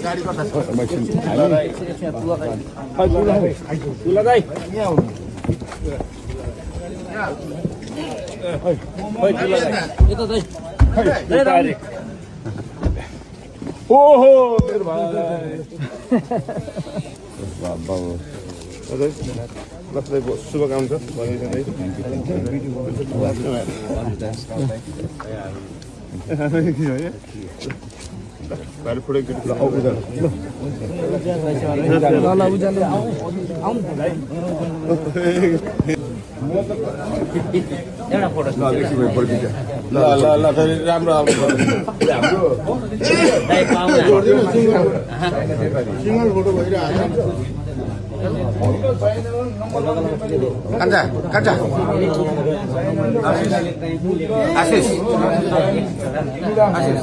गाडी कता छ तुला दाइ यहाँ यता दाइ ओहो मेरो भाइ कसैको शुभकामना छ बाहिर फोटो एउटा फोटो ल फेरि राम्रो सिङ्गल फोटो भइरहेको कान्छा कान्छा आशिष आशिष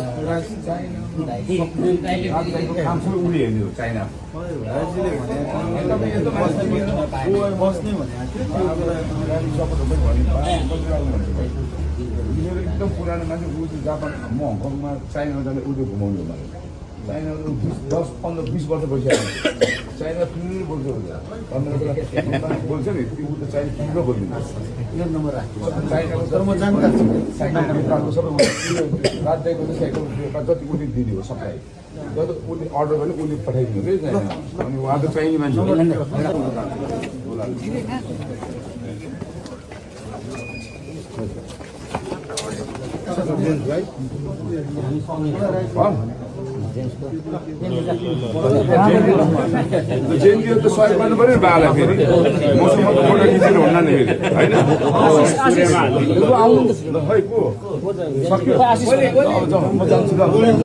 एकदम पुरानो मान्छे ऊ जापान म हङकङमा चाइना जाँदा उसले घुमाउनु मलाई चाइना 10-15-20 वर्ष भइसक्यो चाइना ठुलो बोल्छ बोल्छ नि त्यो त चाइना ठुलो बोल्दिन्छ तर म जानकार छु चाइनाको सबै राज्यको साइकल जति उसले दिने हो सप्लाई जति उसले अर्डर गर्ने उसले पठाइदिनु है अनि उहाँ त चाहिने मान्छे जेनजीले त सहयोग गर्नु पर्यो बाला फेरि मसँग फोटो खिचेर हुन्न नि फेरि होइन खै को सक्यो म जान्छु ल